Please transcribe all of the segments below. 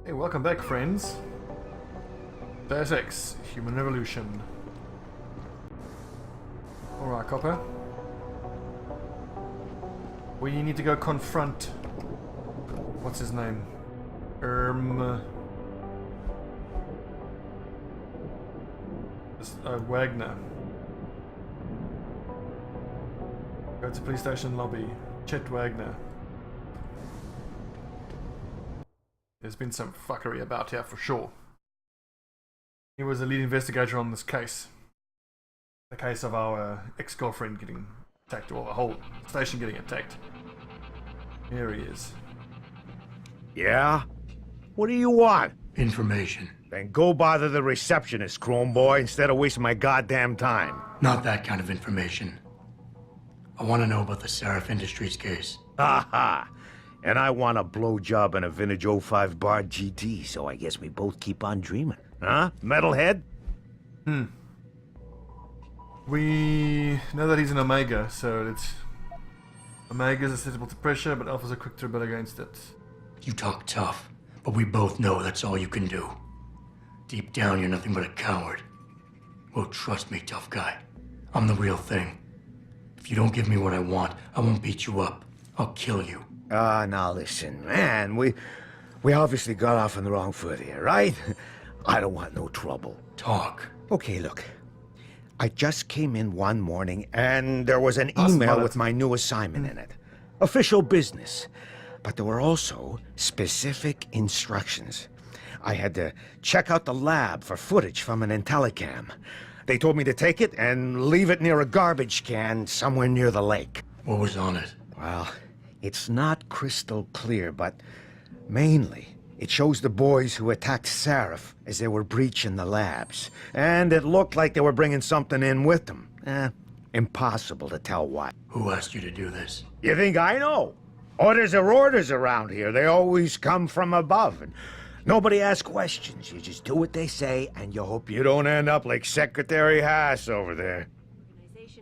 Hey, welcome back, friends. Deus Ex, Human Revolution. Alright, Copper. We need to go confront... What's his name? Wagner. Go to police station lobby. Chet Wagner. There's been some fuckery about here for sure. He was the lead investigator on this case. The case of our ex-girlfriend getting attacked, or the whole station getting attacked. Here he is. Yeah? What do you want? Information. Then go bother the receptionist, Chrome Boy, instead of wasting my goddamn time. Not that kind of information. I want to know about the Seraph Industries case. Ha ha! And I want a blowjob and a vintage '05 Bard GT, so I guess we both keep on dreaming. Huh? Metalhead? We know that he's an Omega, so it's... Omegas are susceptible to pressure, but Alphas are quick to rebel against it. You talk tough, but we both know that's all you can do. Deep down, you're nothing but a coward. Well, trust me, tough guy. I'm the real thing. If you don't give me what I want, I won't beat you up. I'll kill you. Now listen, man, we obviously got off on the wrong foot here, right? I don't want no trouble. Talk. Okay, look. I just came in one morning and there was an email with my new assignment in it. Official business. But there were also specific instructions. I had to check out the lab for footage from an IntelliCam. They told me to take it and leave it near a garbage can somewhere near the lake. What was on it? Well, it's not crystal clear, but mainly it shows the boys who attacked Seraph as they were breaching the labs. And it looked like they were bringing something in with them. Impossible to tell what. Who asked you to do this? You think I know? Orders are orders around here. They always come from above. And nobody asks questions. You just do what they say, and you hope you don't end up like Secretary Haas over there.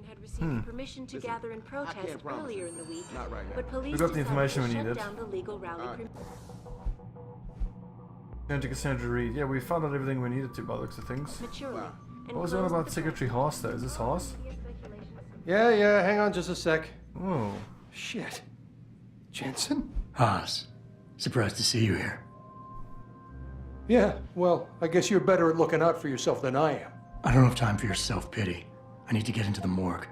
Had received permission to gather in protest earlier in the week, but police We got the information we decided to needed. shut down the legal rally. Going to Cassandra Reed. Yeah, we found out everything we needed to by the looks of things. Maturely. What was it all about Secretary Haas though? Is this Haas? Yeah, hang on just a sec. Oh. Shit. Jensen? Haas. Surprised to see you here. Yeah, well, I guess you're better at looking out for yourself than I am. I don't have time for your self-pity. I need to get into the morgue.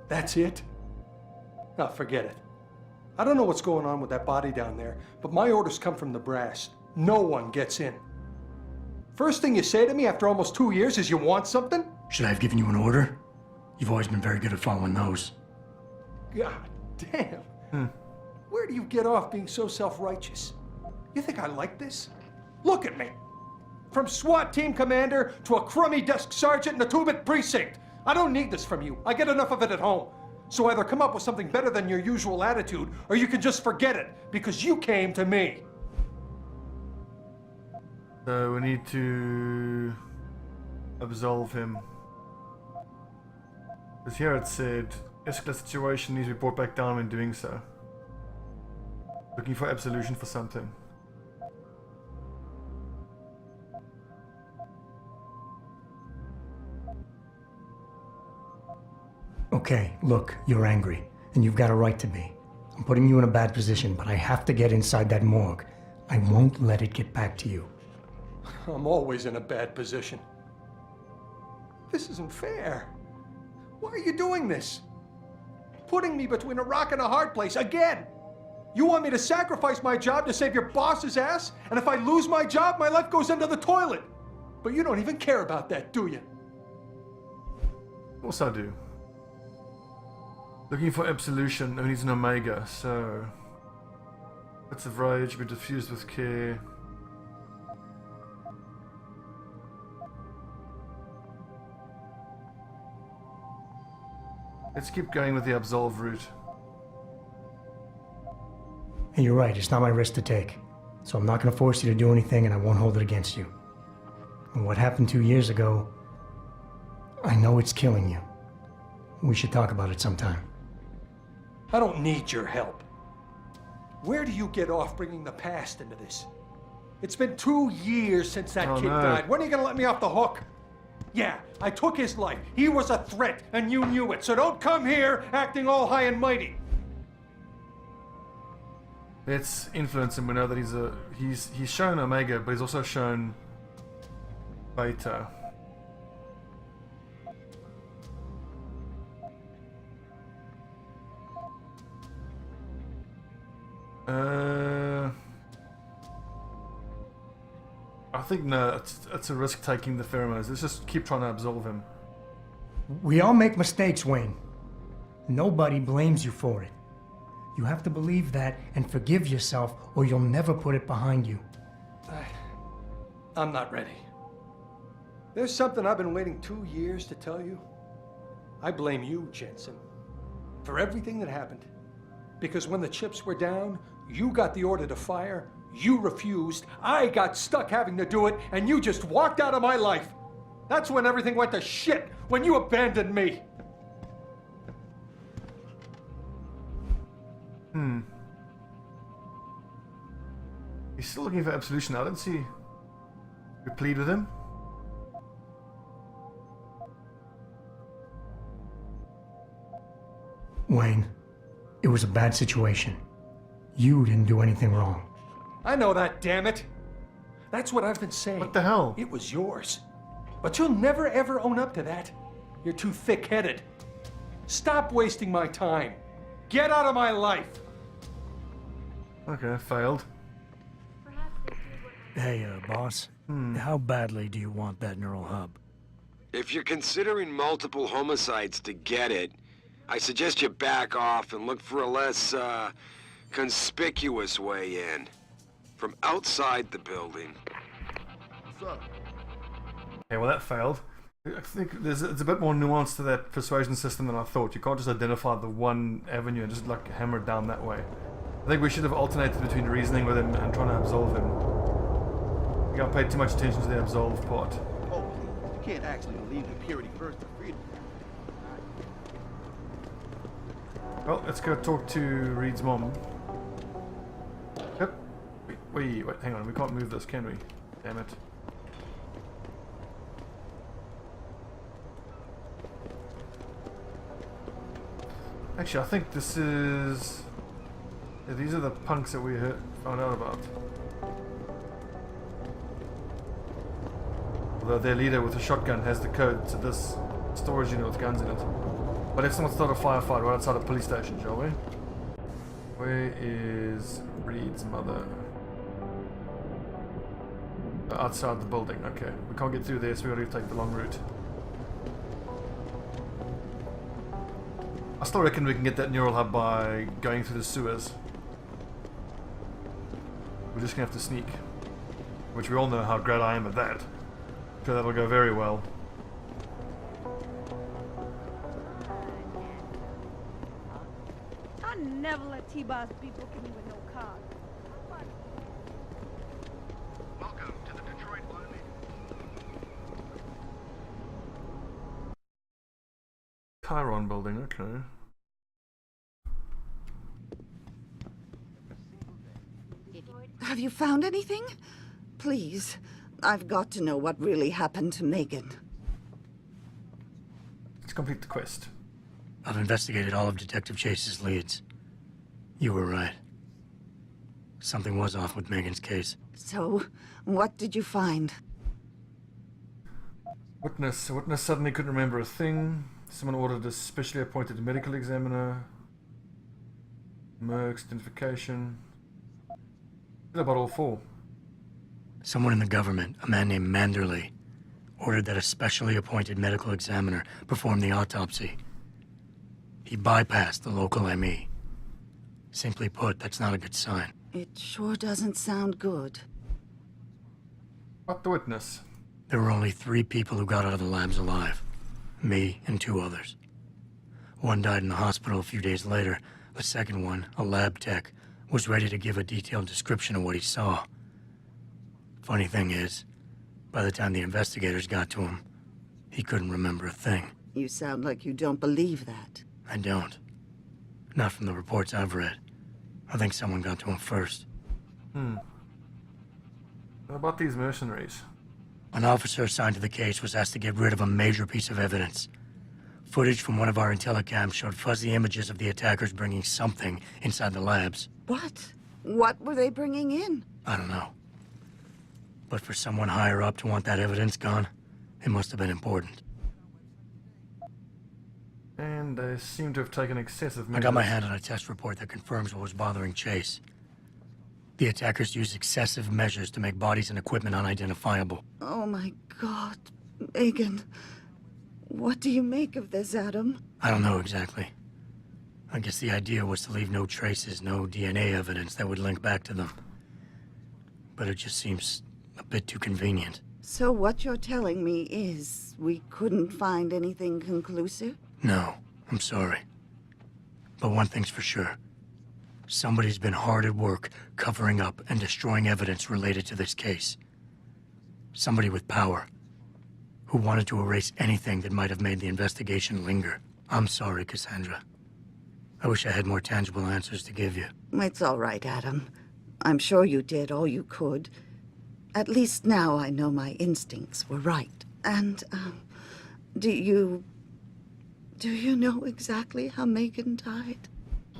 That's it? Oh, forget it. I don't know what's going on with that body down there, but my orders come from the brass. No one gets in. First thing you say to me after almost 2 years is you want something? Should I have given you an order? You've always been very good at following those. God damn. Where do you get off being so self-righteous? You think I like this? Look at me. From SWAT team commander to a crummy desk sergeant in the 2-bit precinct. I don't need this from you. I get enough of it at home. So either come up with something better than your usual attitude, or you can just forget it, because you came to me. So we need to absolve him. Because here it said, escalate situation needs to be brought back down when doing so. Looking for absolution for something. Okay, look, you're angry, and you've got a right to be. I'm putting you in a bad position, but I have to get inside that morgue. I won't let it get back to you. I'm always in a bad position. This isn't fair. Why are you doing this? Putting me between a rock and a hard place again. You want me to sacrifice my job to save your boss's ass? And if I lose my job, my life goes into the toilet. But you don't even care about that, do you? Of course I do. Looking for absolution, who needs an Omega, so... Bits of rage, be diffused with care. Let's keep going with the absolve route. And you're right, it's not my risk to take. So I'm not going to force you to do anything, and I won't hold it against you. And what happened 2 years ago, I know it's killing you. We should talk about it sometime. I don't need your help. Where do you get off bringing the past into this? It's been 2 years since that kid died. When are you gonna let me off the hook? Yeah, I took his life. He was a threat, and you knew it. So don't come here acting all high and mighty. Let's influence him. We know that he's shown Omega, but he's also shown Beta. I think no, it's a risk taking the pheromones. Let's just keep trying to absolve him. We all make mistakes, Wayne. Nobody blames you for it. You have to believe that and forgive yourself, or you'll never put it behind you. I'm not ready. There's something I've been waiting 2 years to tell you. I blame you, Jensen, for everything that happened. Because when the chips were down, you got the order to fire, you refused, I got stuck having to do it, and you just walked out of my life. That's when everything went to shit, when you abandoned me. He's still looking for absolution. I don't see. We plead with him. Wayne, it was a bad situation. You didn't do anything wrong. I know that, damn it. That's what I've been saying. What the hell? It was yours. But you'll never ever own up to that. You're too thick-headed. Stop wasting my time. Get out of my life. Okay, failed. Hey, boss. How badly do you want that neural hub? If you're considering multiple homicides to get it, I suggest you back off and look for a less, conspicuous way in. From outside the building. Okay, well that failed. I think it's a bit more nuance to that persuasion system than I thought. You can't just identify the one avenue and just like hammer it down that way. I think we should have alternated between reasoning with him and trying to absolve him. I think I paid too much attention to the absolve part. Oh, please. You can't actually believe in purity first for freedom. Well, let's go talk to Reed's mom. Yep. Wait, hang on. We can't move this, can we? Damn it. Actually, I think this is... Yeah, these are the punks that we found out about. Although their leader with a shotgun has the code to this storage unit with guns in it. But if someone started a firefight right outside a police station, shall we? Where is Reed's mother? Outside the building, okay. We can't get through there, so we gotta take the long route. I still reckon we can get that neural hub by going through the sewers. We're just gonna have to sneak. Which we all know how great I am at that. So that'll go very well. I never let T-Boss people give me with no card. Welcome to the Detroit Army. Chiron building, okay. Have you found anything? Please, I've got to know what really happened to Megan. Let's complete the quest. I've investigated all of Detective Chase's leads. You were right. Something was off with Megan's case. So, what did you find? Witness. A witness suddenly couldn't remember a thing. Someone ordered a specially appointed medical examiner. Mercs, identification. What about all four? Someone in the government, a man named Manderley, ordered that a specially appointed medical examiner perform the autopsy. He bypassed the local ME. Simply put, that's not a good sign. It sure doesn't sound good. What the witness? There were only 3 people who got out of the labs alive. Me and 2 others. One died in the hospital a few days later. The second one, a lab tech, was ready to give a detailed description of what he saw. Funny thing is, by the time the investigators got to him, he couldn't remember a thing. You sound like you don't believe that. I don't. Not from the reports I've read. I think someone got to him first. What about these mercenaries? An officer assigned to the case was asked to get rid of a major piece of evidence. Footage from one of our intellicams showed fuzzy images of the attackers bringing something inside the labs. What? What were they bringing in? I don't know. But for someone higher up to want that evidence gone, it must have been important. And they seem to have taken excessive measures. I got my hand on a test report that confirms what was bothering Chase. The attackers used excessive measures to make bodies and equipment unidentifiable. Oh my God, Megan. What do you make of this, Adam? I don't know exactly. I guess the idea was to leave no traces, no DNA evidence that would link back to them. But it just seems a bit too convenient. So what you're telling me is we couldn't find anything conclusive? No, I'm sorry. But one thing's for sure. Somebody's been hard at work covering up and destroying evidence related to this case. Somebody with power, who wanted to erase anything that might have made the investigation linger. I'm sorry, Cassandra. I wish I had more tangible answers to give you. It's all right, Adam. I'm sure you did all you could. At least now I know my instincts were right. And, do you know exactly how Megan died?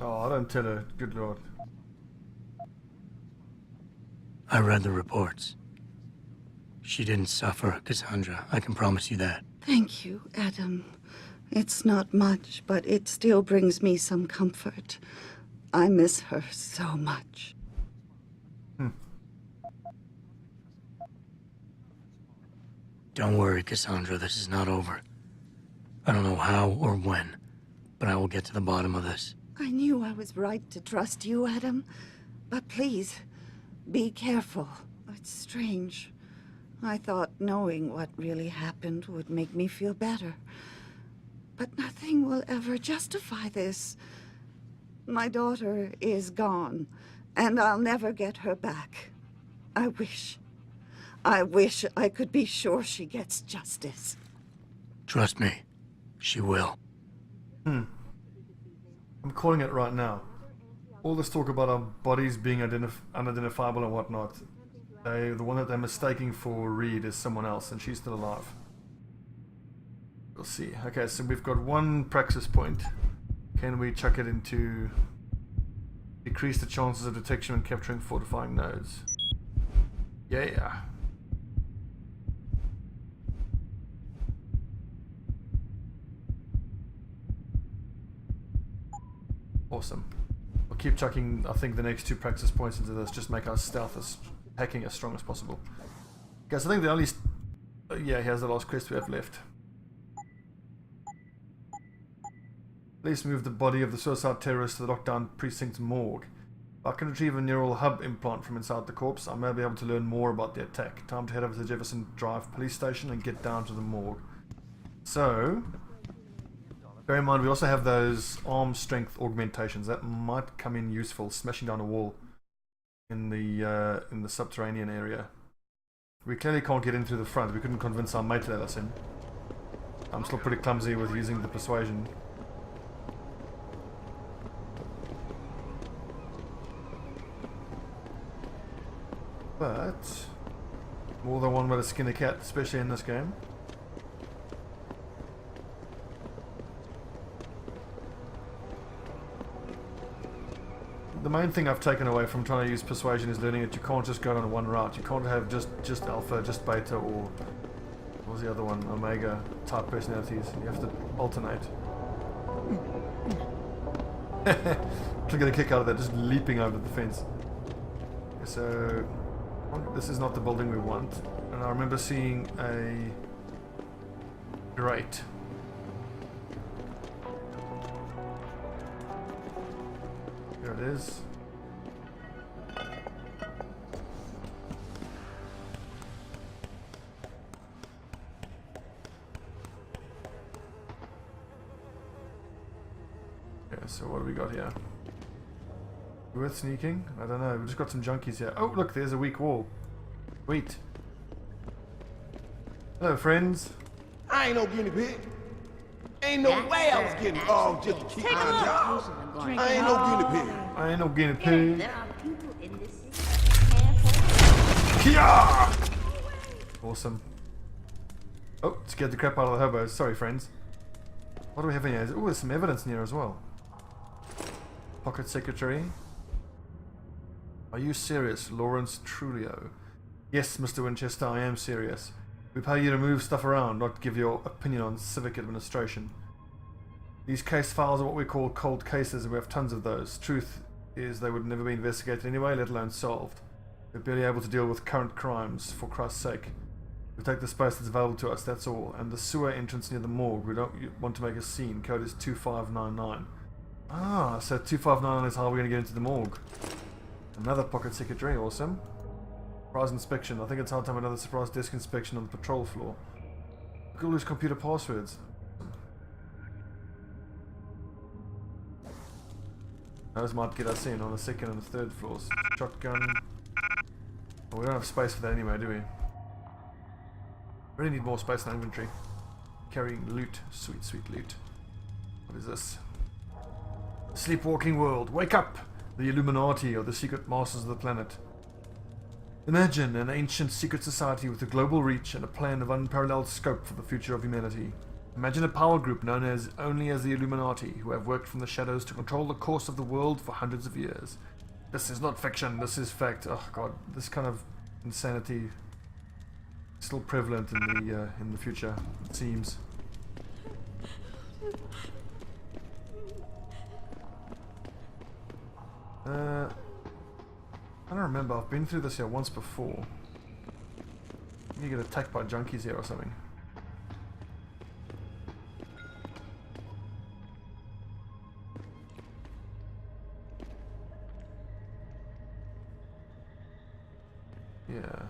Oh, I don't tell her. Good Lord. I read the reports. She didn't suffer, Cassandra. I can promise you that. Thank you, Adam. It's not much, but it still brings me some comfort. I miss her so much. Don't worry, Cassandra. This is not over. I don't know how or when, but I will get to the bottom of this. I knew I was right to trust you, Adam. But please, be careful. It's strange. I thought knowing what really happened would make me feel better. But nothing will ever justify this. My daughter is gone, and I'll never get her back. I wish I could be sure she gets justice. Trust me, she will. I'm calling it right now. All this talk about our bodies being unidentifiable and whatnot, the one that they're mistaking for Reed is someone else, and she's still alive. We'll see. Okay, so we've got one praxis point. Can we chuck it into decrease the chances of detection when capturing fortifying nodes? Yeah. Awesome. I'll keep chucking, I think, the next two praxis points into this, just make our stealth hacking as strong as possible. Okay, so I think the only... yeah, here's the last quest we have left. Please move the body of the suicide terrorist to the lockdown precinct morgue. If I can retrieve a neural hub implant from inside the corpse, I may be able to learn more about the attack. Time to head over to the Jefferson Drive police station and get down to the morgue. So... bear in mind, we also have those arm strength augmentations that might come in useful, smashing down a wall in the subterranean area. We clearly can't get in through the front. We couldn't convince our mate to let us in. I'm still pretty clumsy with using the persuasion. But more than one way to skin a cat, especially in this game. The main thing I've taken away from trying to use persuasion is learning that you can't just go down one route. You can't have just alpha, just beta, or what was the other one, omega type personalities. You have to alternate. To get a kick out of that, just leaping over the fence. So this is not the building we want, and I remember seeing a grate. There it is. Okay, so what do we got here? Worth sneaking? I don't know. We just got some junkies here. Oh, look, there's a weak wall. Wait. Hello, friends. I ain't no guinea pig. Ain't no way I was getting off just to keep my job. I ain't no guinea pig. I ain't no guinea pig. There are people in this city. Yeah! Awesome. Oh, scared the crap out of the hobos. Sorry, friends. What do we have in here? Oh, there's some evidence in here as well. Pocket secretary. Are you serious, Lawrence Trulio? Yes, Mr. Winchester, I am serious. We pay you to move stuff around, not give your opinion on civic administration. These case files are what we call cold cases, and we have tons of those. Truth is they would never be investigated anyway, let alone solved. We're barely able to deal with current crimes, for Christ's sake. We take the space that's available to us, that's all. And the sewer entrance near the morgue, we don't want to make a scene. Code is 2599. Ah, so 2599 is how we're going to get into the morgue. Another pocket secretary, awesome. Surprise inspection. I think it's hard to have another surprise desk inspection on the patrol floor. Look at all these computer passwords. Those might get us in on the second and the third floors. Shotgun. Oh, we don't have space for that anyway, do we? Really need more space in our inventory. Carrying loot. Sweet, sweet loot. What is this? Sleepwalking world. Wake up! The Illuminati are the secret masters of the planet. Imagine an ancient secret society with a global reach and a plan of unparalleled scope for the future of humanity. Imagine a power group known as only as the Illuminati, who have worked from the shadows to control the course of the world for hundreds of years. This is not fiction, this is fact. Oh god, this kind of insanity is still prevalent in the future, it seems. I don't remember, I've been through this here once before. You get attacked by junkies here or something. Yeah.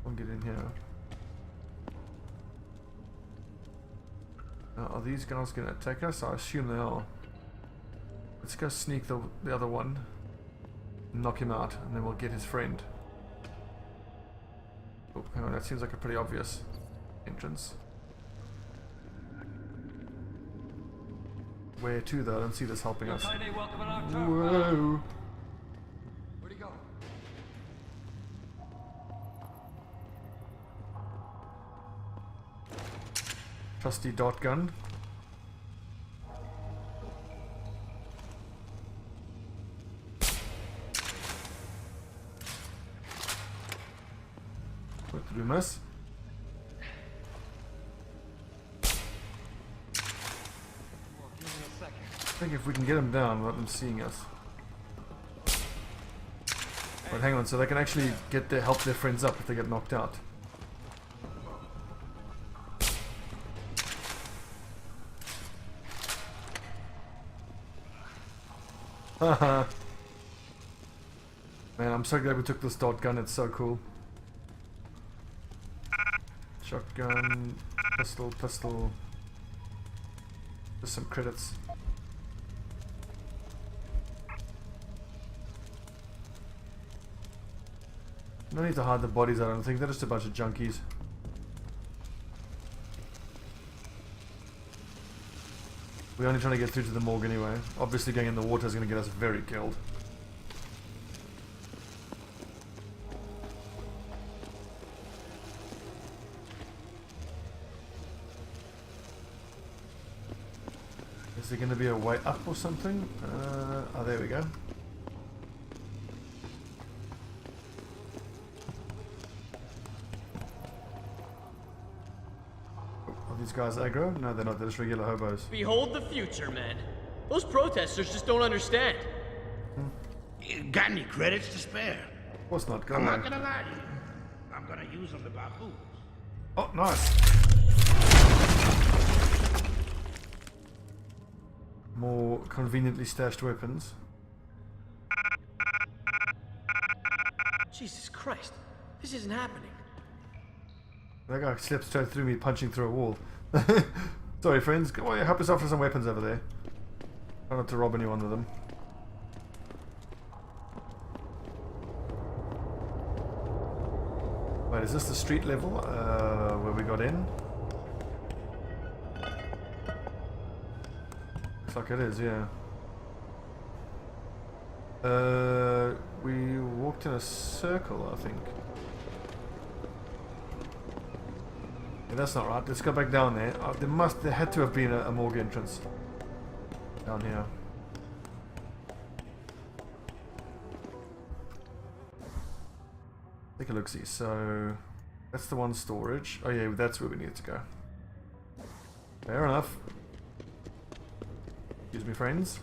I'll get in here. Now, are these guys gonna attack us? I assume they are. Let's go sneak the other one, knock him out, and then we'll get his friend. Oh, hang on, that seems like a pretty obvious entrance. Where to though? I don't see this helping us. Whoa! Where'd he go? Trusty dot gun. What did we miss? I think if we can get them down without them seeing us. But hang on, so they can actually get their help their friends up if they get knocked out. Haha. Man, I'm so glad we took this dot gun, it's so cool. Shotgun, pistol, pistol. Just some credits. No need to hide the bodies, I don't think. They're just a bunch of junkies. We're only trying to get through to the morgue anyway. Obviously going in the water is going to get us very killed. Is there going to be a way up or something? Oh, there we go. These guys aggro? No, they're not. They're just regular hobos. Behold the future, man. Those protesters just don't understand. Got any credits to spare? Of course not. Go I'm on. not gonna lie to you. I'm gonna use them to buy food. Oh, nice. More conveniently stashed weapons. Jesus Christ. This isn't happening. That guy slipped straight through me, punching through a wall. Sorry, friends. Go on, help yourself to some weapons over there. Try not to rob anyone with them. Wait, is this the street level where we got in? Looks like it is, yeah. We walked in a circle, I think. Yeah, that's not right. Let's go back down there. There had to have been a morgue entrance down here. Take a look-see. So that's the one storage. Oh yeah, that's where we need to go. Fair enough. Excuse me, friends.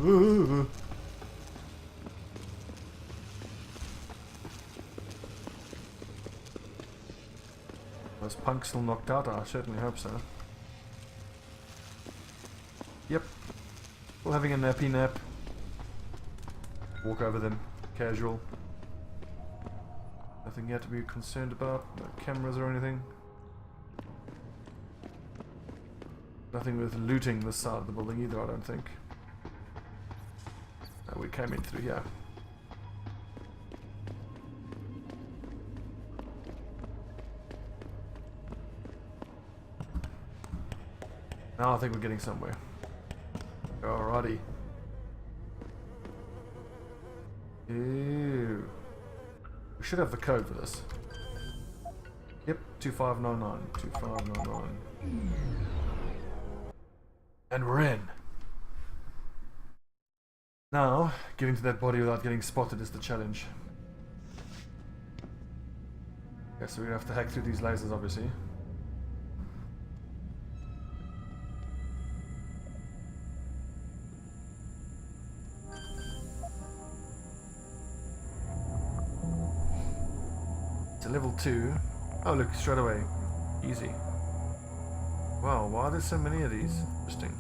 Ooh. Was Punk still knocked out? I certainly hope so. Yep. Still having a nappy nap. Walk over them. Casual. Nothing yet to be concerned about. No cameras or anything. Nothing with looting this side of the building either, I don't think. No, we came in through here. Now I think we're getting somewhere. Alrighty. Ew. We should have the code for this. Yep, 2599. 2599. And we're in. Now, getting to that body without getting spotted is the challenge. Okay, so we have to hack through these lasers, obviously. It's a level 2. Oh, look, straight away. Easy. Wow, why are there so many of these? Interesting.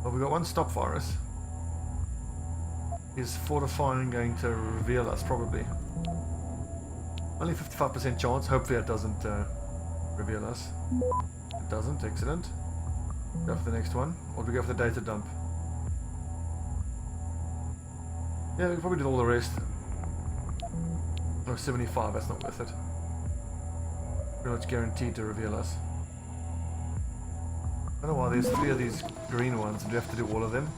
Well, we got one stop virus. Is fortifying going to reveal us, probably. Only 55% chance, hopefully it doesn't reveal us. It doesn't, excellent. Go for the next one, or do we go for the data dump? Yeah, we can probably do all the rest. No, 75, that's not worth it. Pretty much guaranteed to reveal us. I don't know why there's 3 of these green ones, and we have to do all of them.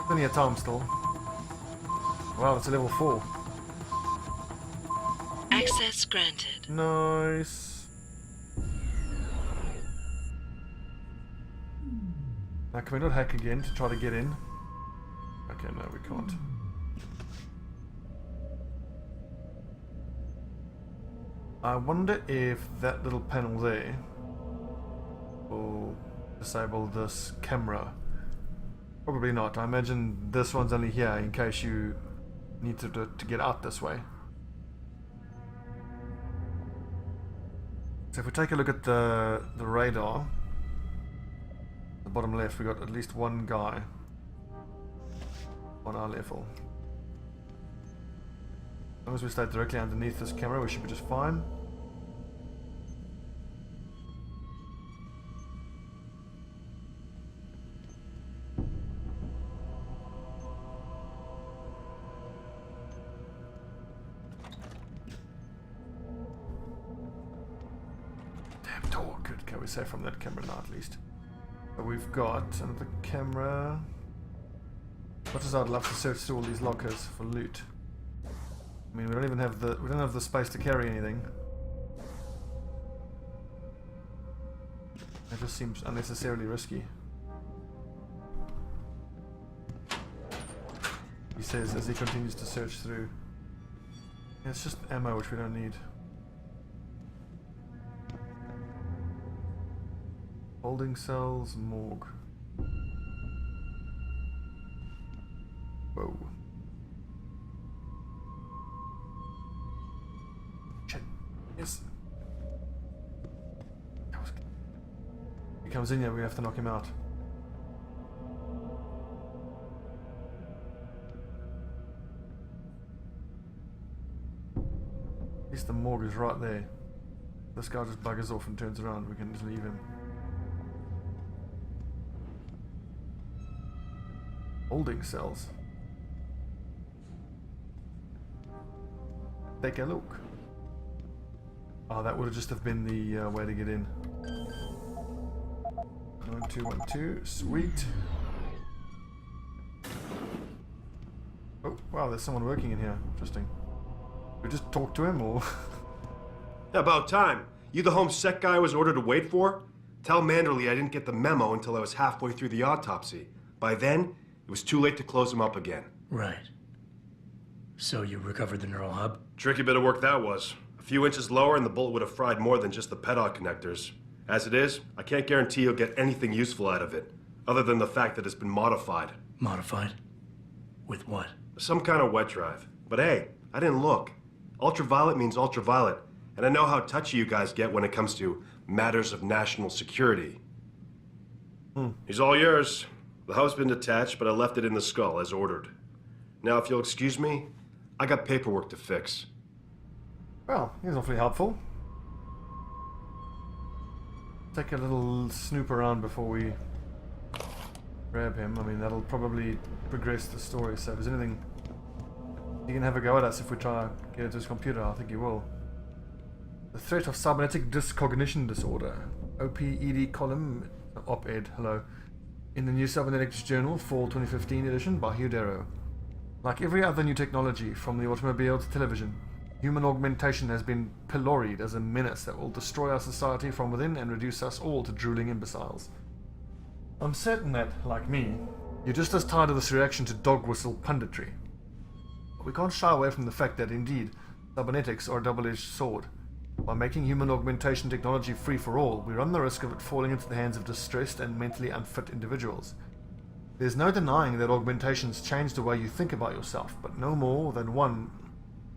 Plenty of time still. Wow, it's a level 4. Access granted. Nice. Now can we not hack again to try to get in? Okay, no, we can't. I wonder if that little panel there will disable this camera. Probably not. I imagine this one's only here in case you need to get out this way. So if we take a look at the radar, the bottom left, we got at least one guy on our level. As long as we stay directly underneath this camera, we should be just fine. Damn door, good. Okay, we're safe from that camera now at least. But we've got another camera. Much as I'd love to search through all these lockers for loot. I mean, we don't have the space to carry anything. It just seems unnecessarily risky. He says as he continues to search through. Yeah, it's just ammo which we don't need. Holding cells, morgue. Whoa. Yes. He comes in here, we have to knock him out. At least the morgue is right there. This guy just buggers off and turns around, we can just leave him. Holding cells. take a look. Oh, that would have just have been the way to get in. 9212, sweet. Oh, wow, there's someone working in here. Interesting. We just talk to him, or? About time. You the home sec guy I was ordered to wait for? Tell Manderley I didn't get the memo until I was halfway through the autopsy. By then, it was too late to close him up again. Right. So you recovered the neural hub? Tricky bit of work that was. A few inches lower and the bullet would have fried more than just the pedal connectors. As it is, I can't guarantee you'll get anything useful out of it, other than the fact that it's been modified. Modified? With what? Some kind of wet drive. But hey, I didn't look. Ultraviolet means ultraviolet, and I know how touchy you guys get when it comes to matters of national security. He's all yours. The hub's been detached, but I left it in the skull as ordered. Now, if you'll excuse me, I got paperwork to fix. Well, he's awfully helpful. Take a little snoop around before we grab him. I mean, that'll probably progress the story, so if there's anything... He can have a go at us if we try to get into his computer. I think he will. The threat of cybernetic dyscognition disorder. OPED column op-ed, hello. In the New Cybernetics Journal, Fall 2015 edition by Hugh Darrow. Like every other new technology, from the automobile to television, human augmentation has been pilloried as a menace that will destroy our society from within and reduce us all to drooling imbeciles. I'm certain that, like me, you're just as tired of this reaction to dog whistle punditry. But we can't shy away from the fact that, indeed, cybernetics are a double-edged sword. By making human augmentation technology free for all, we run the risk of it falling into the hands of distressed and mentally unfit individuals. There's no denying that augmentations change the way you think about yourself, but no more than one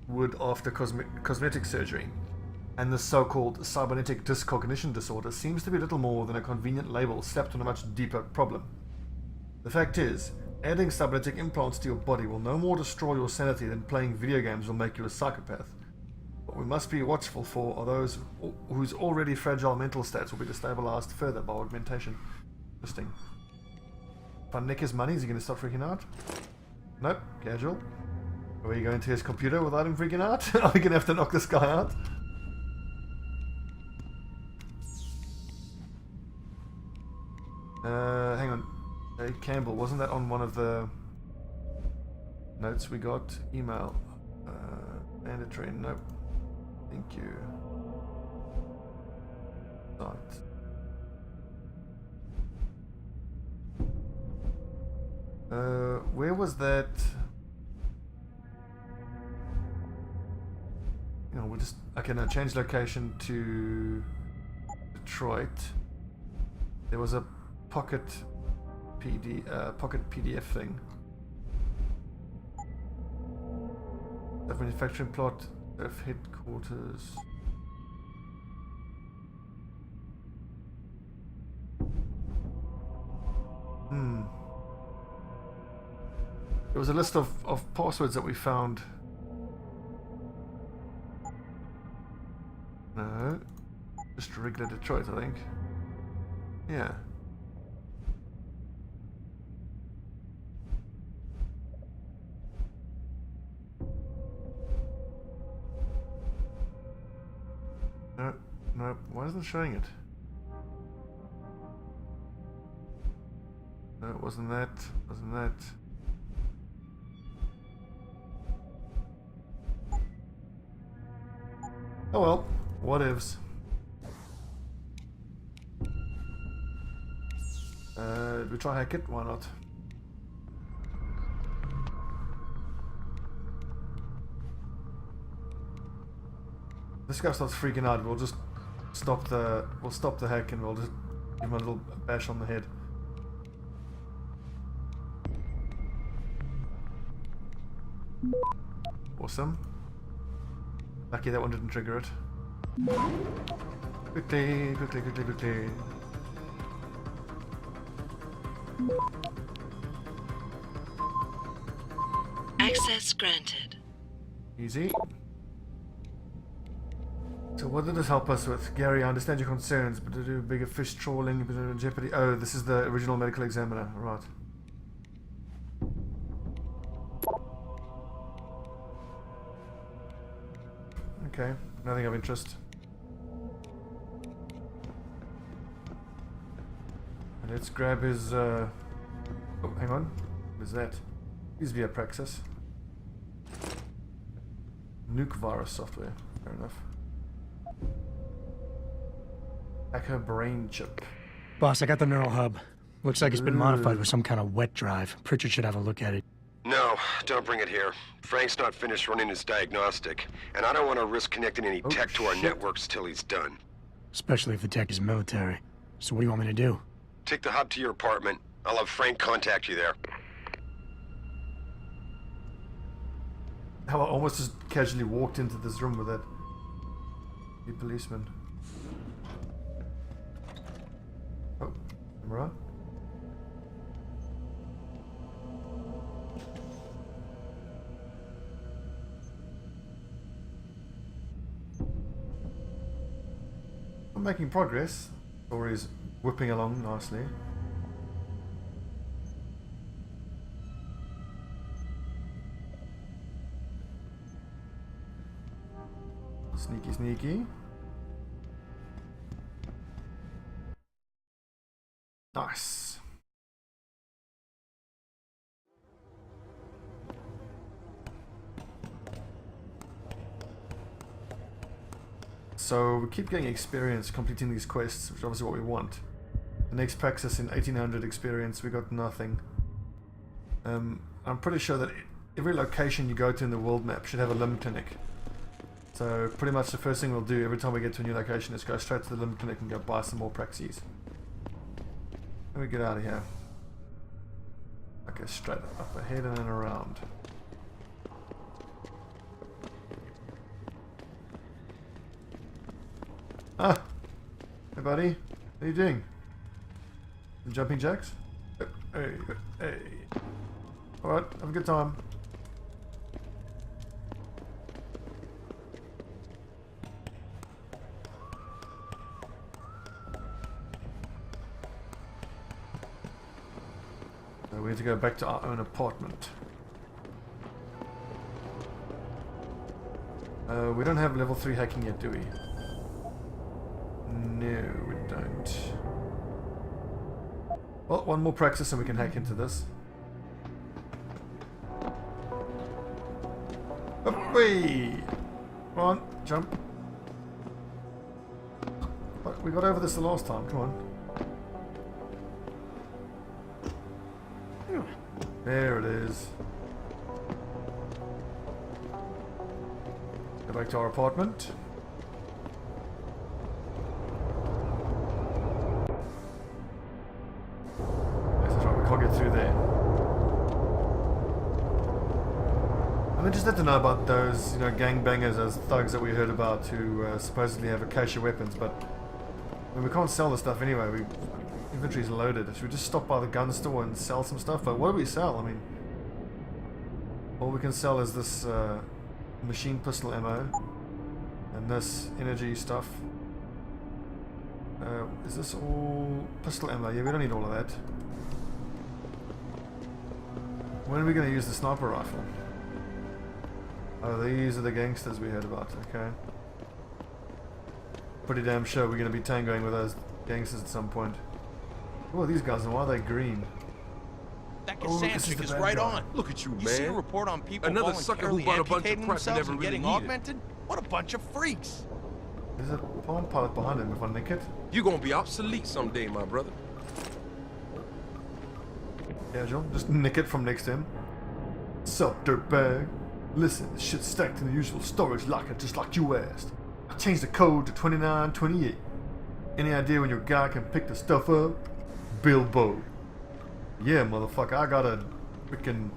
would after cosmetic surgery. And this so-called cybernetic dyscognition disorder seems to be little more than a convenient label slapped on a much deeper problem. The fact is, adding cybernetic implants to your body will no more destroy your sanity than playing video games will make you a psychopath. What we must be watchful for are those whose already fragile mental states will be destabilized further by augmentation. Interesting. If I nick his money, is he going to start freaking out? Nope, casual. Are we going to his computer without him freaking out? Are we going to have to knock this guy out? Hang on. Hey, Campbell, wasn't that on one of the notes we got? Email. Mandatory, nope. Thank you. Site. Where was that? You know, we'll just... Okay, now change location to Detroit. There was a pocket PDF thing. Of manufacturing plot of headquarters. There was a list of passwords that we found. No. Just regular Detroit, I think. Yeah. No, why isn't it showing it? No, it wasn't that. Wasn't that. Oh well, whatevs. We try hack it, why not? This guy starts freaking out, we'll just stop the hack and we'll just give him a little bash on the head. Awesome. Lucky that one didn't trigger it. Quickly. Access granted. Easy. So what did this help us with? Gary, I understand your concerns, but to do bigger fish trawling, but in jeopardy. Oh, this is the original medical examiner, right. Okay, nothing of interest. And let's grab his, oh, hang on. What is that? Please be a Praxis. Nuke virus software. Fair enough. Hacker brain chip. Boss, I got the neural hub. Looks like it's been modified with some kind of wet drive. Pritchard should have a look at it. No, don't bring it here. Frank's not finished running his diagnostic, and I don't want to risk connecting any tech to our networks till he's done. Especially if the tech is military. So what do you want me to do? Take the hub to your apartment. I'll have Frank contact you there. How I almost just casually walked into this room with that policeman. Oh, camera. I'm making progress. Story's whipping along nicely. Sneaky, sneaky. Nice. So we keep getting experience completing these quests, which is obviously what we want. The next Praxis in 1800 experience, we got nothing. I'm pretty sure that every location you go to in the world map should have a limb clinic. So pretty much the first thing we'll do every time we get to a new location is go straight to the limb clinic and go buy some more Praxis. Let me get out of here. Okay, straight up ahead and then around. Ah! Hey buddy, what are you doing? Some jumping jacks? Hey, hey. Alright, have a good time. So we need to go back to our own apartment. We don't have level 3 hacking yet, do we? No, we don't. Well, one more Praxis and we can hack into this. Whee! Come on, jump. What, we got over this the last time, come on. There it is. Go back to our apartment. Can't get through there. I'm interested to know about those, you know, gangbangers, those thugs that we heard about who supposedly have acacia weapons, but I mean, we can't sell the stuff anyway. Inventory's loaded. Should we just stop by the gun store and sell some stuff? But what do we sell? I mean, all we can sell is this machine pistol ammo and this energy stuff. Is this all pistol ammo? Yeah, we don't need all of that. When are we going to use the sniper rifle? Oh, these are the gangsters we heard about, okay. Pretty damn sure we're going to be tangoing with those gangsters at some point. Who are these guys and why are they green? That Kasansik is right on. Look at you, man. You see a report on people Another sucker who bought a bunch of prep and never really getting needed. augmented? What a bunch of freaks. There's a palm pilot behind him if I nick it. You're gonna be obsolete someday, my brother. Casual, just nick it from next to him. Sup, dirtbag? Listen, this shit's stacked in the usual storage locker just like you asked. I changed the code to 2928. Any idea when your guy can pick the stuff up? Bilbo. Yeah, motherfucker, I got a freaking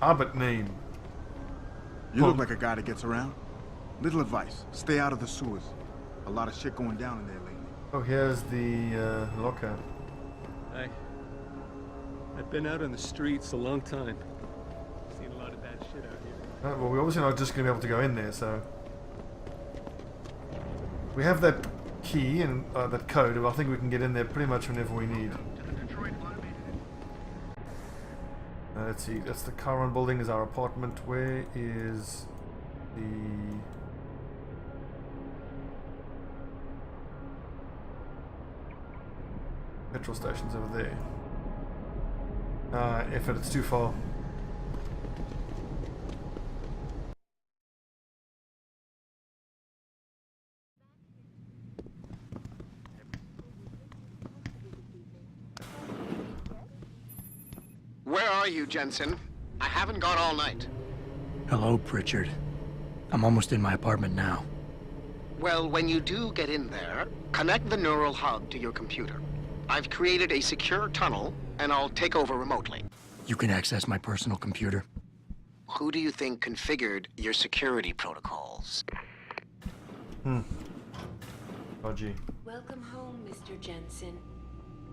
hobbit name. You look like a guy that gets around. Little advice, stay out of the sewers. A lot of shit going down in there lately. Oh, here's the locker. I've been out on the streets a long time. Seen a lot of bad shit out here. Well, we're obviously not just going to be able to go in there, so... We have that key and that code, and I think we can get in there pretty much whenever we need. Let's see, that's the Caron building, is our apartment. Where is the Petrol station's over there. Effort, it's too far. Where are you, Jensen? I haven't gone all night. Hello, Pritchard. I'm almost in my apartment now. Well, when you do get in there, connect the neural hub to your computer. I've created a secure tunnel, and I'll take over remotely. You can access my personal computer. Who do you think configured your security protocols? Dodgy. Welcome home, Mr. Jensen.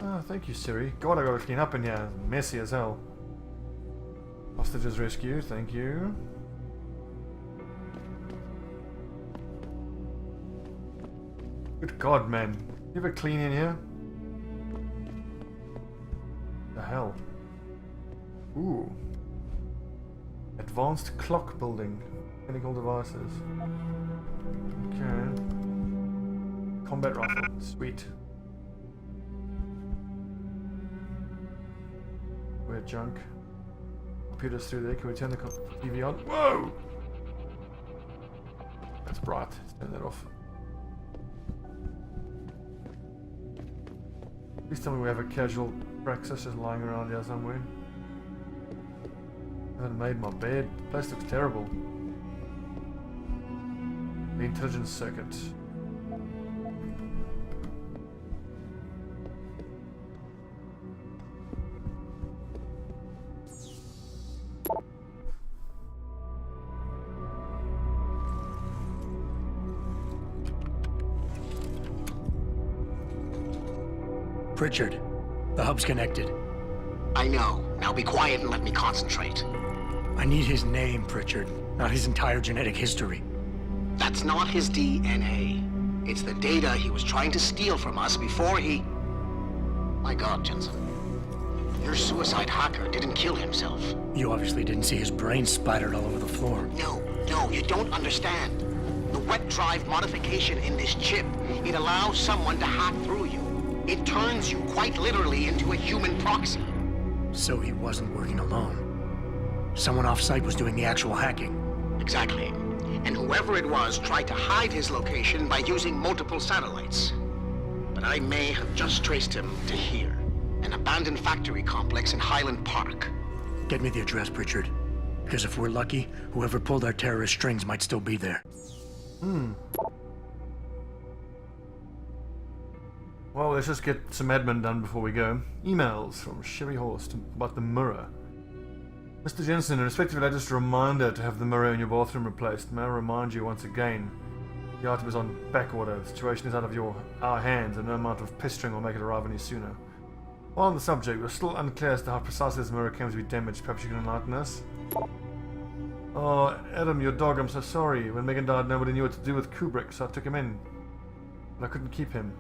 Oh, thank you, Siri. God, I gotta clean up in here. Messy as hell. Hostages rescued, thank you. Good God, man. You ever clean in here? The hell? Ooh. Advanced clock building. Mechanical devices. Okay. Combat rifle. Sweet. Weird junk. Computers through there. Can we turn the TV on? Whoa! That's bright. Let's turn that off. Please tell me we have a casual praxis just lying around here somewhere. I haven't made my bed. The place looks terrible. The intelligence circuit. Pritchard, the hub's connected. I know. Now be quiet and let me concentrate. I need his name, Pritchard, not his entire genetic history. That's not his DNA. It's the data he was trying to steal from us before he... My God, Jensen. Your suicide hacker didn't kill himself. You obviously didn't see his brain splattered all over the floor. No, you don't understand. The wet drive modification in this chip, it allows someone to hack through you. It turns you quite literally into a human proxy. So he wasn't working alone. Someone off-site was doing the actual hacking. Exactly. And whoever it was tried to hide his location by using multiple satellites. But I may have just traced him to here, an abandoned factory complex in Highland Park. Get me the address, Pritchard. Because if we're lucky, whoever pulled our terrorist strings might still be there. Well, let's just get some admin done before we go. Emails from Sherry Horst about the mirror. Mr. Jensen, in respect of your latest reminder to have the mirror in your bathroom replaced, may I remind you once again, the item is on back order. The situation is out of our hands, and no amount of pestering will make it arrive any sooner. While on the subject, we're still unclear as to how precisely this mirror came to be damaged. Perhaps you can enlighten us? Oh, Adam, your dog, I'm so sorry. When Megan died, nobody knew what to do with Kubrick, so I took him in. But I couldn't keep him.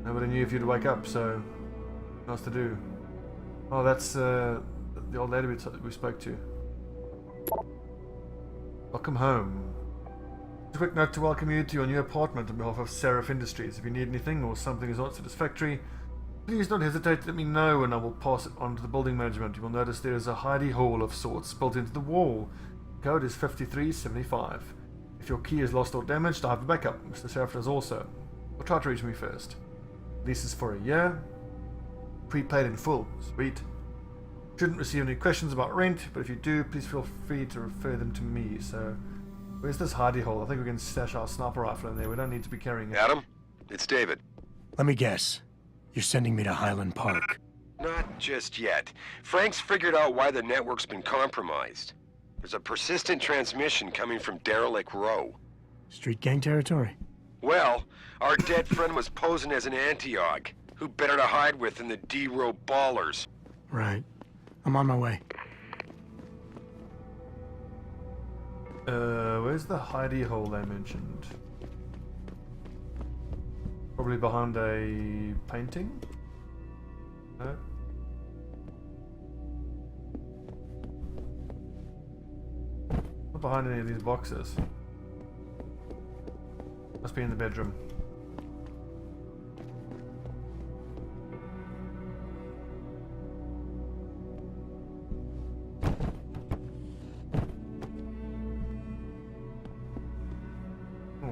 Nobody knew if you'd wake up, so what else to do? Oh, that's the old lady we spoke to. Welcome home. Just a quick note to welcome you to your new apartment on behalf of Seraph Industries. If you need anything or something is not satisfactory, please don't hesitate to let me know and I will pass it on to the building management. You will notice there is a hidey hole of sorts built into the wall. The code is 5375. If your key is lost or damaged, I have a backup. Mr. Seraph does also. Or try to reach me first. Lease is for a year. Prepaid in full. Sweet. Shouldn't receive any questions about rent, but if you do, please feel free to refer them to me. So, where's this hidey hole? I think we can stash our sniper rifle in there. We don't need to be carrying it. Adam, it's David. Let me guess. You're sending me to Highland Park. Not just yet. Frank's figured out why the network's been compromised. There's a persistent transmission coming from Derelict Row. Street gang territory? Well, our dead friend was posing as an anti-aug. Who better to hide with than the D-Row ballers? Right. I'm on my way. Where's the hidey hole they mentioned? Probably behind a painting? No? Not behind any of these boxes. Must be in the bedroom.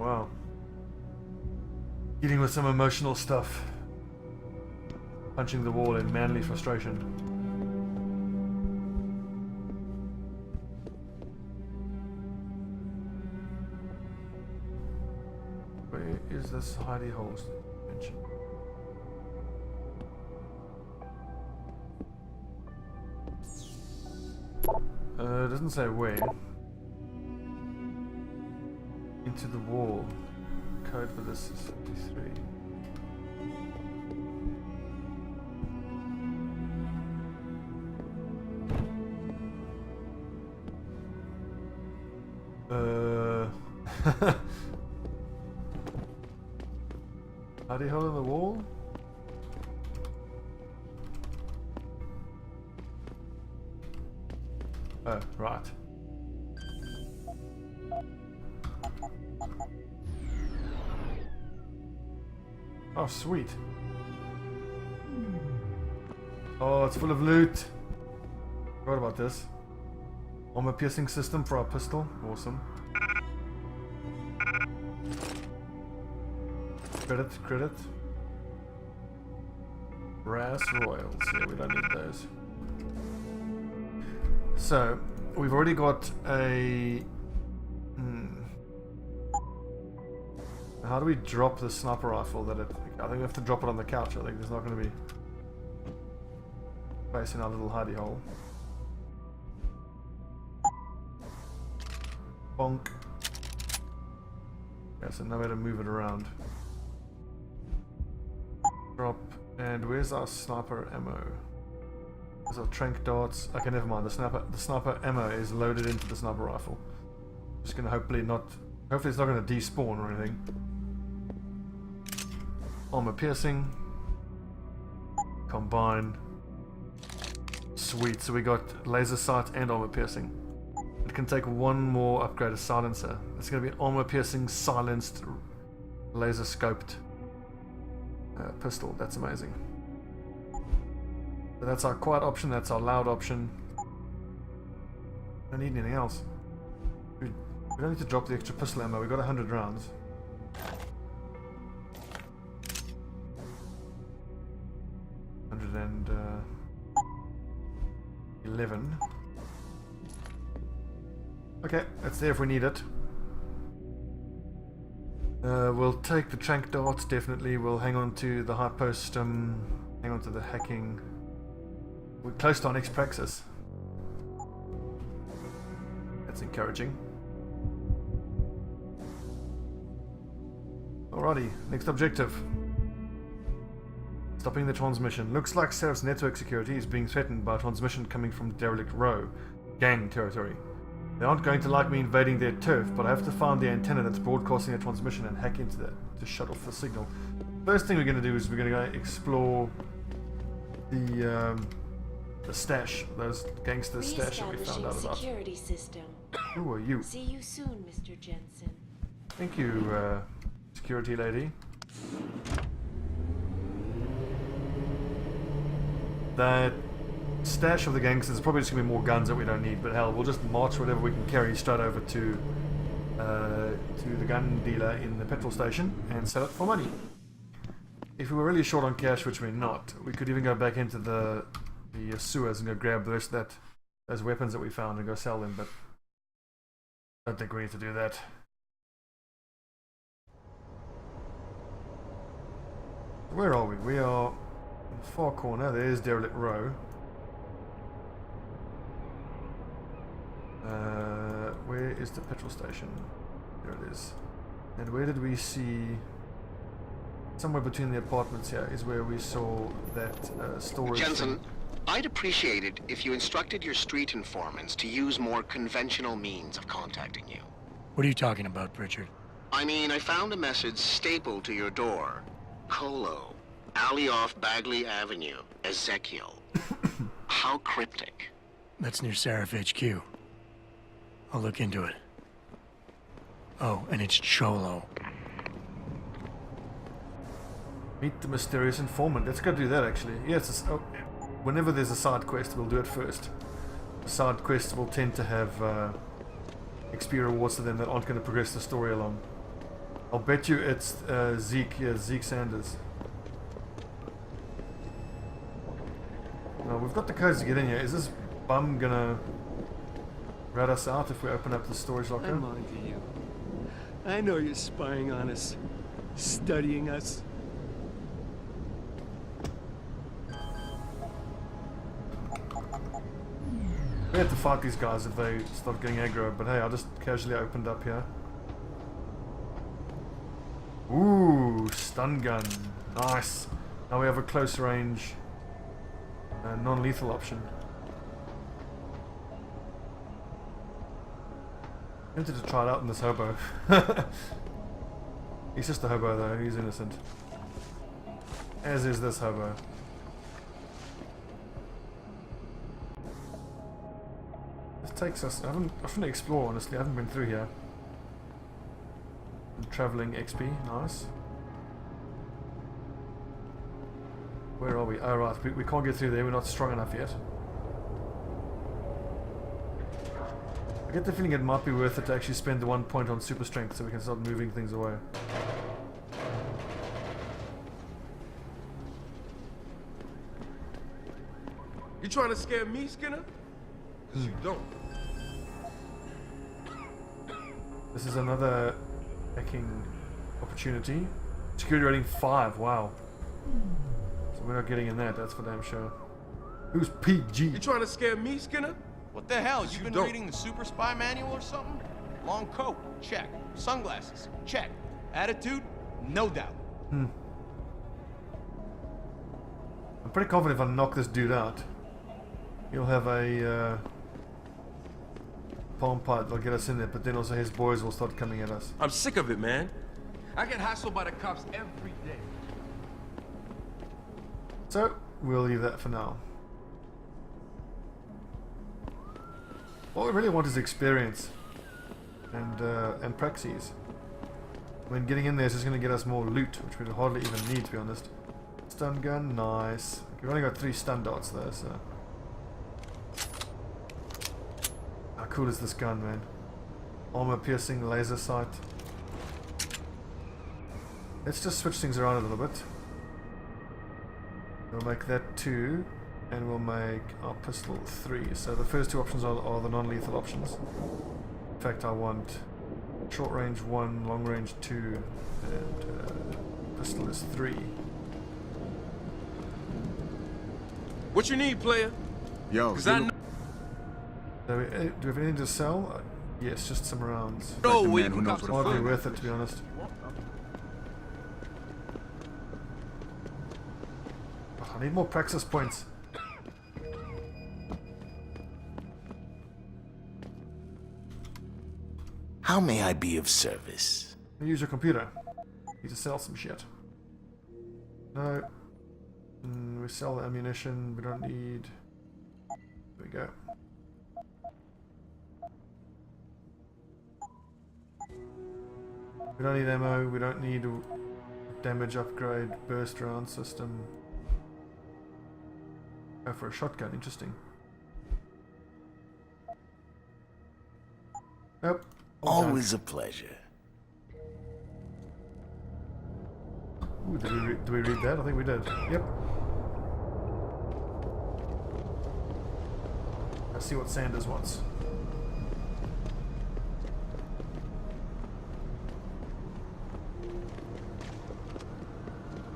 wow. Dealing with some emotional stuff. Punching the wall in manly frustration. Where is this hidey hole mentioned? It doesn't say where. Into the wall. Code for this is 53. Hidey hole in the wall? Oh, right. Oh, sweet. Oh, it's full of loot. Forgot about this. Armor piercing system for our pistol. Awesome. Credit. Brass royals. Yeah, we don't need those. So, we've already got a... How do we drop the sniper rifle that it... I think we have to drop it on the couch. I think there's not going to be space in our little hidey hole. Bonk. Okay, so no way to move it around. Drop. And where's our sniper ammo? There's our trank darts. Okay, never mind. The sniper ammo is loaded into the sniper rifle. Just gonna hopefully it's not gonna despawn or anything. Armor piercing. Combine. Sweet. So we got laser sight and armor piercing. It can take one more upgraded silencer. It's gonna be armor piercing, silenced, laser scoped pistol. That's amazing. So that's our quiet option, that's our loud option. Don't need anything else. We don't need to drop the extra pistol ammo, we got 100 rounds. And 11. Okay, that's there if we need it. We'll take the trank darts, definitely. We'll hang on to the high post, hang on to the hacking. We're close to our next praxis. That's encouraging. Alrighty, next objective. Stopping the transmission. Looks like Seraph's network security is being threatened by a transmission coming from Derelict Row, gang territory. They aren't going to like me invading their turf, but I have to find the antenna that's broadcasting a transmission and hack into that to shut off the signal. First thing we're going to do is we're going to go explore the stash, those gangster stash that we found out about. Security system. Who are you? See you soon, Mr. Jensen. Thank you, security lady. That stash of the gangsters is probably just going to be more guns that we don't need, but hell, we'll just march whatever we can carry straight over to the gun dealer in the petrol station and sell it for money. If we were really short on cash, which we're not, we could even go back into the sewers and go grab the rest of those weapons that we found and go sell them, but I don't think we need to do that. Where are we? We are in the far corner. There's Derelict Row. Where is the petrol station? There it is. And where did we see... Somewhere between the apartments here is where we saw that storage... Jensen, I'd appreciate it if you instructed your street informants to use more conventional means of contacting you. What are you talking about, Pritchard? I mean, I found a message stapled to your door. Colo. Alley off Bagley Avenue. Ezekiel. How cryptic. That's near Seraph HQ. I'll look into it. Oh, and it's Cholo. Meet the mysterious informant. Let's go do that, actually. Yes, whenever there's a side quest, we'll do it first. Side quests will tend to have XP rewards to them that aren't going to progress the story along. I'll bet you it's Zeke. Yeah, Zeke Sanders. No, we've got the codes to get in here. Is this bum gonna rat us out if we open up the storage locker? I'm on to you. I know you're spying on us, studying us. We had to fight these guys if they start getting aggro, but hey, I just casually opened up here. Ooh, stun gun. Nice. Now we have a close range, non-lethal option. I wanted to try it out in this hobo. He's just a hobo though, he's innocent. As is this hobo. This takes us, I shouldn't explore honestly, I haven't been through here. Traveling XP, nice. Where are we? Oh right, we can't get through there, we're not strong enough yet. I get the feeling it might be worth it to actually spend the 1 point on super strength so we can start moving things away. You trying to scare me, Skinner? Because you don't. This is another hacking opportunity. Security rating 5, wow. So we're not getting in that, that's for damn sure. Who's PG? You trying to scare me, Skinner? What the hell? You been reading the Super Spy Manual or something? Long coat, check. Sunglasses, check. Attitude, no doubt. I'm pretty confident if I knock this dude out, he'll have a palm pipe that'll get us in there, but then also his boys will start coming at us. I'm sick of it, man. I get hassled by the cops every day. So, we'll leave that for now. What we really want is experience and praxis. When getting in there is just going to get us more loot, which we hardly even need, to be honest. Stun gun, nice. We've only got 3 stun dots though, so. How cool is this gun, man? Armor piercing laser sight. Let's just switch things around a little bit. We'll make that 2, and we'll make our pistol 3. So the first 2 options are the non-lethal options. In fact, I want short range 1, long range 2, and pistol is 3. What you need, player? Yo, do we have anything to sell? Yes, just some rounds. No, man who knows what Might to be worth it, to be honest. Oh, I need more praxis points. How may I be of service? Use your computer. Need to sell some shit. No. We sell the ammunition. We don't need. There we go. We don't need ammo. We don't need a damage upgrade. Burst round system. Go for a shotgun. Interesting. Nope. Always a pleasure. Ooh, did we read that? I think we did. Yep. Let's see what Sanders wants.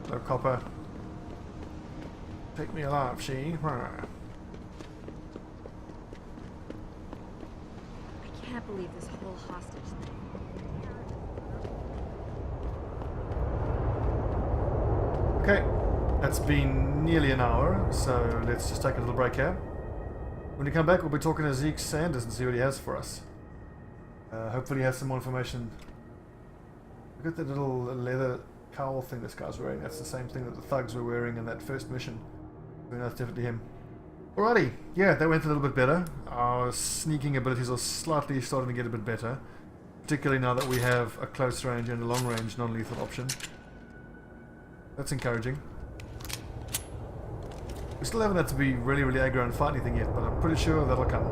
No copper. Take me alive, she. I can't believe this whole hostage thing. Okay, that's been nearly an hour, so let's just take a little break here. When we come back, we'll be talking to Zeke Sanders and see what he has for us. Hopefully he has some more information. Look at the little leather cowl thing this guy's wearing. That's the same thing that the thugs were wearing in that first mission. So that's definitely him. Alrighty, yeah, that went a little bit better. Our sneaking abilities are slightly starting to get a bit better. Particularly now that we have a close range and a long range non-lethal option. That's encouraging. We still haven't had to be really aggro and fight anything yet, but I'm pretty sure that'll come.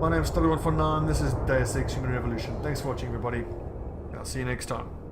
My name's Story149, this is Deus Ex Human Revolution. Thanks for watching, everybody. And I'll I'll see you next time.